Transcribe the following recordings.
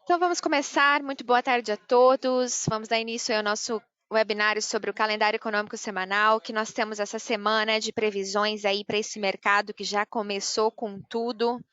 Então vamos começar. Muito boa tarde a todos. Vamos dar início ao nosso webinário sobre o calendário econômico semanal, que nós temos essa semana de previsões aí para esse mercado que já começou com tudo.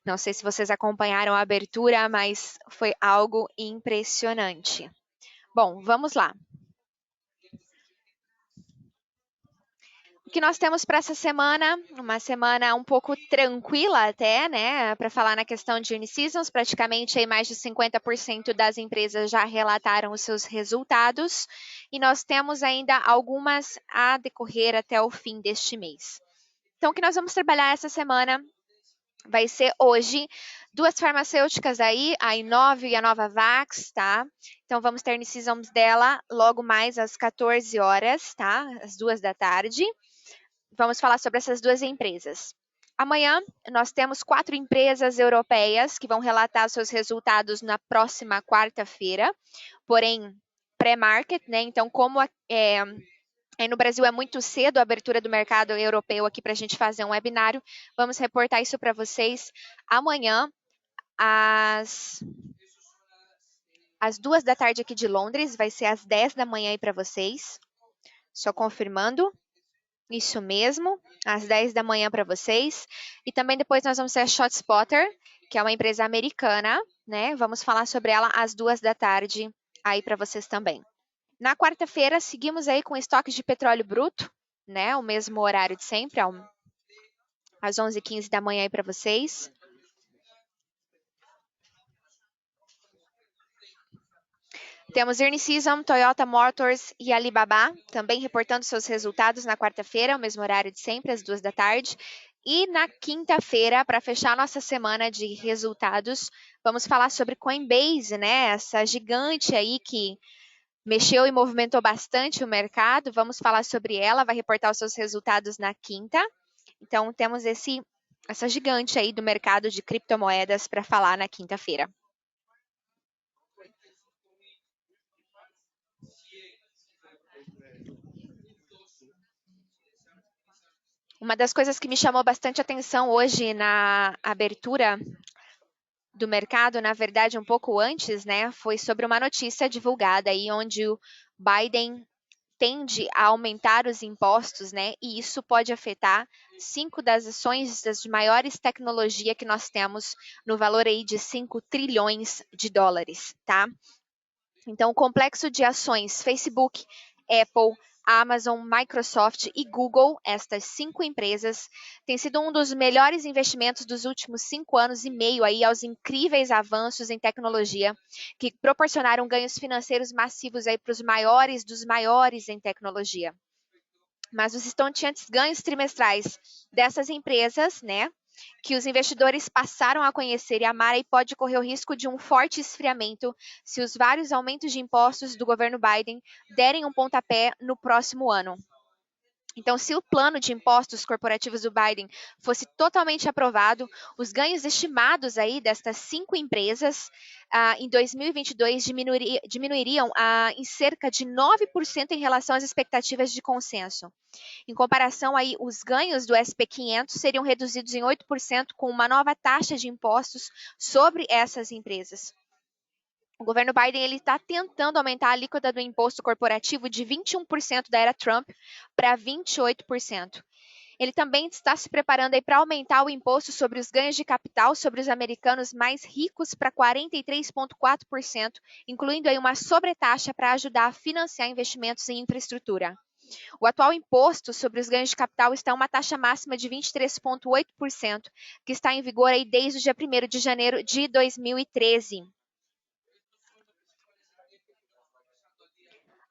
Não sei se vocês acompanharam a abertura, mas foi algo impressionante. Bom, vamos lá. O que nós temos para essa semana? Uma semana um pouco tranquila até, né? Para falar na questão de earnings seasons, praticamente aí mais de 50% das empresas já relataram os seus resultados e nós temos ainda algumas a decorrer até o fim deste mês. Então, o que nós vamos trabalhar essa semana vai ser hoje duas farmacêuticas aí, a Inove e a Novavax, tá? Então, vamos ter earnings seasons dela logo mais às 14 horas, tá? Às 2 da tarde. Vamos falar sobre essas duas empresas. Amanhã, nós temos 4 empresas europeias que vão relatar seus resultados na próxima quarta-feira, porém, pré-market, né? Então, como aí no Brasil é muito cedo a abertura do mercado europeu aqui para a gente fazer um webinário, vamos reportar isso para vocês amanhã, às 2 da tarde aqui de Londres, vai ser às 10 da manhã aí para vocês. Só confirmando. Isso mesmo, às 10 da manhã para vocês. E também depois nós vamos ter a ShotSpotter, que é uma empresa americana, né? Vamos falar sobre ela às 2 da tarde aí para vocês também. Na quarta-feira, seguimos aí com estoques de petróleo bruto, né? O mesmo horário de sempre, às 11h15 da manhã aí para vocês. Temos earnings season, Toyota Motors e Alibaba também reportando seus resultados na quarta-feira, o mesmo horário de sempre, às 2 da tarde. E na quinta-feira, para fechar nossa semana de resultados, vamos falar sobre Coinbase, né? Essa gigante aí que mexeu e movimentou bastante o mercado. Vamos falar sobre ela, vai reportar os seus resultados na quinta. Então, temos essa gigante aí do mercado de criptomoedas para falar na quinta-feira. Uma das coisas que me chamou bastante atenção hoje na abertura do mercado, na verdade, um pouco antes, né, foi sobre uma notícia divulgada aí onde o Biden tende a aumentar os impostos, né, e isso pode afetar 5 das ações das maiores tecnologia que nós temos no valor aí de 5 trilhões de dólares, tá? Então, o complexo de ações Facebook, Apple, Amazon, Microsoft e Google, estas 5 empresas, tem sido um dos melhores investimentos dos últimos 5 anos e meio aí aos incríveis avanços em tecnologia que proporcionaram ganhos financeiros massivos aí para os maiores dos maiores em tecnologia. Mas os estonteantes ganhos trimestrais dessas empresas, né, que os investidores passaram a conhecer e amar e pode correr o risco de um forte esfriamento se os vários aumentos de impostos do governo Biden derem um pontapé no próximo ano. Então, se o plano de impostos corporativos do Biden fosse totalmente aprovado, os ganhos estimados aí destas 5 empresas em 2022 diminuiriam em cerca de 9% em relação às expectativas de consenso. Em comparação, aí, os ganhos do SP500 seriam reduzidos em 8% com uma nova taxa de impostos sobre essas empresas. O governo Biden está tentando aumentar a alíquota do imposto corporativo de 21% da era Trump para 28%. Ele também está se preparando para aumentar o imposto sobre os ganhos de capital sobre os americanos mais ricos para 43,4%, incluindo aí uma sobretaxa para ajudar a financiar investimentos em infraestrutura. O atual imposto sobre os ganhos de capital está em uma taxa máxima de 23,8%, que está em vigor aí desde o dia 1º de janeiro de 2013.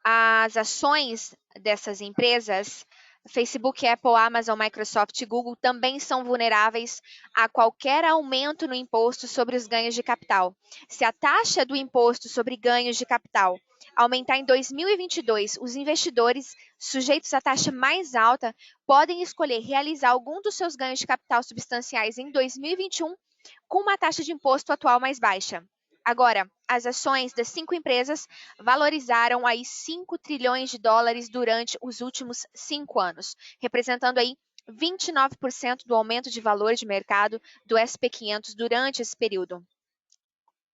As ações dessas empresas, Facebook, Apple, Amazon, Microsoft e Google, também são vulneráveis a qualquer aumento no imposto sobre os ganhos de capital. Se a taxa do imposto sobre ganhos de capital aumentar em 2022, os investidores sujeitos à taxa mais alta podem escolher realizar algum dos seus ganhos de capital substanciais em 2021 com uma taxa de imposto atual mais baixa. Agora, as ações das 5 empresas valorizaram aí 5 trilhões de dólares durante os últimos 5 anos, representando aí 29% do aumento de valor de mercado do SP500 durante esse período.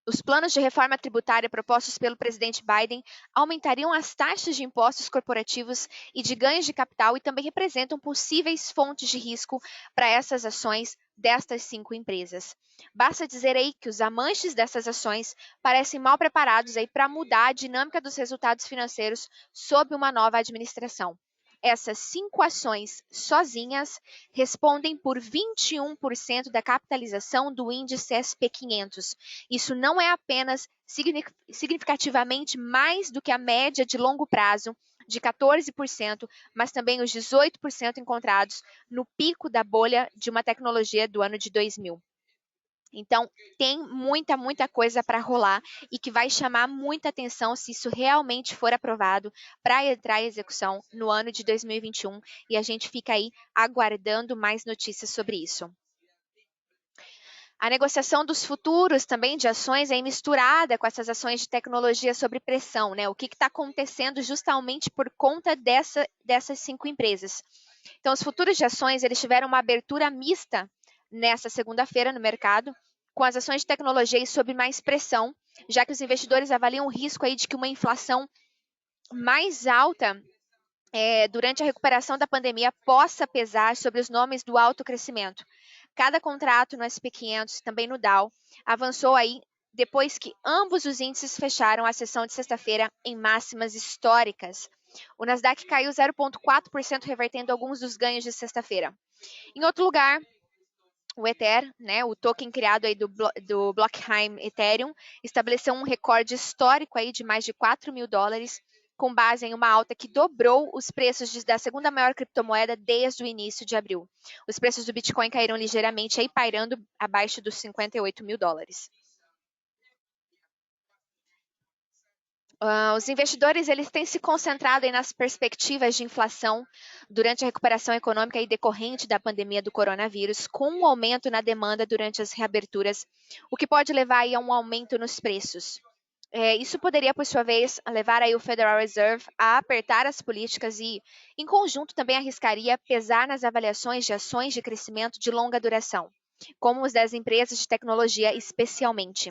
Os planos de reforma tributária propostos pelo presidente Biden aumentariam as taxas de impostos corporativos e de ganhos de capital e também representam possíveis fontes de risco para essas ações destas 5 empresas. Basta dizer aí que os amantes dessas ações parecem mal preparados aí para mudar a dinâmica dos resultados financeiros sob uma nova administração. Essas 5 ações sozinhas respondem por 21% da capitalização do índice SP500. Isso não é apenas significativamente mais do que a média de longo prazo de 14%, mas também os 18% encontrados no pico da bolha de uma tecnologia do ano de 2000. Então, tem muita coisa para rolar e que vai chamar muita atenção se isso realmente for aprovado para entrar em execução no ano de 2021 e a gente fica aí aguardando mais notícias sobre isso. A negociação dos futuros também de ações é misturada com essas ações de tecnologia sob pressão, né? O que está acontecendo justamente por conta dessas 5 empresas. Então, os futuros de ações eles tiveram uma abertura mista nessa segunda-feira no mercado, com as ações de tecnologia sob mais pressão, já que os investidores avaliam o risco aí de que uma inflação mais alta durante a recuperação da pandemia possa pesar sobre os nomes do alto crescimento. Cada contrato no SP500, também no Dow, avançou aí depois que ambos os índices fecharam a sessão de sexta-feira em máximas históricas. O Nasdaq caiu 0,4%, revertendo alguns dos ganhos de sexta-feira. Em outro lugar, o Ether, né, o token criado aí do Blockheim Ethereum, estabeleceu um recorde histórico aí de mais de $4.000, com base em uma alta que dobrou os preços da segunda maior criptomoeda desde o início de abril. Os preços do Bitcoin caíram ligeiramente, aí pairando abaixo dos $58.000. Os investidores eles têm se concentrado aí nas perspectivas de inflação durante a recuperação econômica e decorrente da pandemia do coronavírus, com um aumento na demanda durante as reaberturas, o que pode levar aí a um aumento nos preços. Isso poderia, por sua vez, levar aí o Federal Reserve a apertar as políticas e, em conjunto, também arriscaria pesar nas avaliações de ações de crescimento de longa duração, como os das empresas de tecnologia especialmente.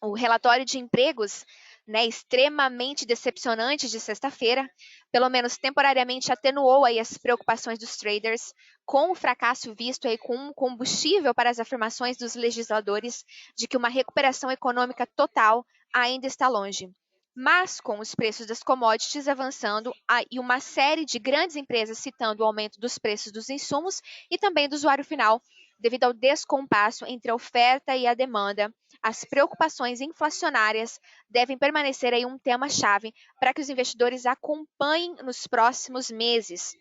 O relatório de empregos, né, extremamente decepcionante de sexta-feira, pelo menos temporariamente atenuou aí as preocupações dos traders, com o fracasso visto aí como combustível para as afirmações dos legisladores de que uma recuperação econômica total ainda está longe. Mas, com os preços das commodities avançando e uma série de grandes empresas citando o aumento dos preços dos insumos e também do usuário final, devido ao descompasso entre a oferta e a demanda, as preocupações inflacionárias devem permanecer aí um tema-chave para que os investidores acompanhem nos próximos meses.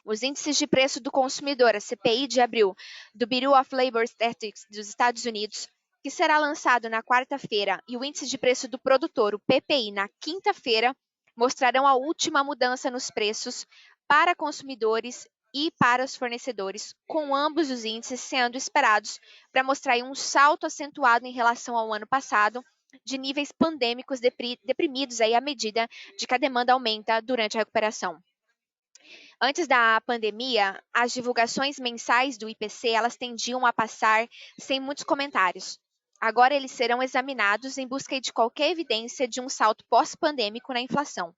Os índices de preço do consumidor, a CPI de abril, do Bureau of Labor Statistics dos Estados Unidos, que será lançado na quarta-feira, e o índice de preço do produtor, o PPI, na quinta-feira, mostrarão a última mudança nos preços para consumidores e para os fornecedores, com ambos os índices sendo esperados para mostrar um salto acentuado em relação ao ano passado, de níveis pandêmicos deprimidos aí à medida de que a demanda aumenta durante a recuperação. Antes da pandemia, as divulgações mensais do IPC elas tendiam a passar sem muitos comentários. Agora eles serão examinados em busca de qualquer evidência de um salto pós-pandêmico na inflação.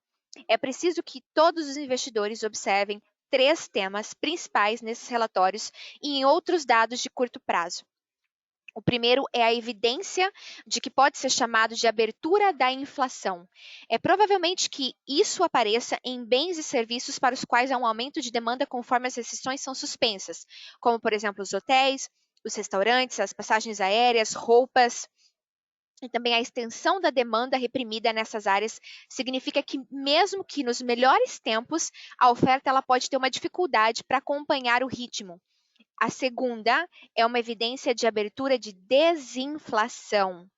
É preciso que todos os investidores observem 3 temas principais nesses relatórios e em outros dados de curto prazo. O primeiro é a evidência de que pode ser chamado de abertura da inflação. É provavelmente que isso apareça em bens e serviços para os quais há um aumento de demanda conforme as restrições são suspensas, como, por exemplo, os hotéis, os restaurantes, as passagens aéreas, roupas. E também a extensão da demanda reprimida nessas áreas significa que, mesmo que nos melhores tempos, a oferta ela pode ter uma dificuldade para acompanhar o ritmo. A segunda é uma evidência de abertura de desinflação.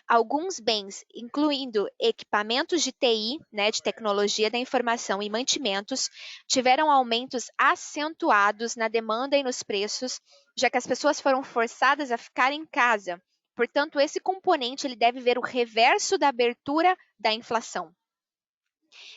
Alguns bens, incluindo equipamentos de TI, né, de tecnologia da informação e mantimentos, tiveram aumentos acentuados na demanda e nos preços, já que as pessoas foram forçadas a ficar em casa. Portanto, esse componente ele deve ver o reverso da abertura da inflação.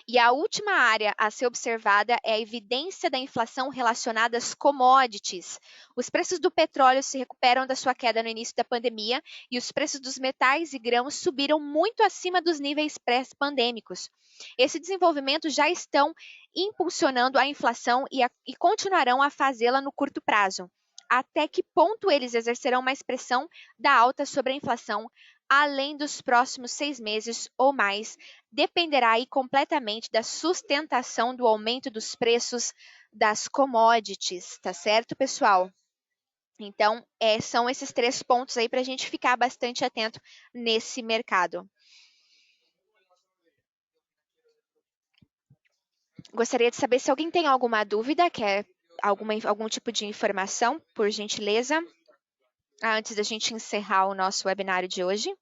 E a última área a ser observada é a evidência da inflação relacionada às commodities. Os preços do petróleo se recuperam da sua queda no início da pandemia e os preços dos metais e grãos subiram muito acima dos níveis pré-pandêmicos. Esse desenvolvimento já estão impulsionando a inflação e continuarão a fazê-la no curto prazo. Até que ponto eles exercerão mais pressão da alta sobre a inflação, além dos próximos 6 meses ou mais, dependerá aí completamente da sustentação do aumento dos preços das commodities, tá certo, pessoal? Então, são esses 3 pontos aí para a gente ficar bastante atento nesse mercado. Gostaria de saber se alguém tem alguma dúvida, quer algum tipo de informação, por gentileza, antes da gente encerrar o nosso webinário de hoje.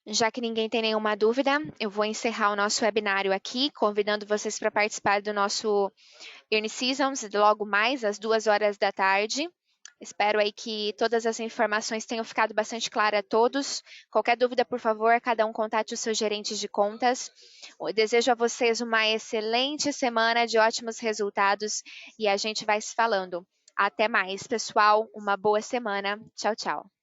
Já que ninguém tem nenhuma dúvida, eu vou encerrar o nosso webinário aqui, convidando vocês para participar do nosso Earning Seasons logo mais às 2 horas da tarde. Espero aí que todas as informações tenham ficado bastante claras a todos. Qualquer dúvida, por favor, cada um contate os seus gerentes de contas. Eu desejo a vocês uma excelente semana de ótimos resultados e a gente vai se falando. Até mais, pessoal. Uma boa semana. Tchau, tchau.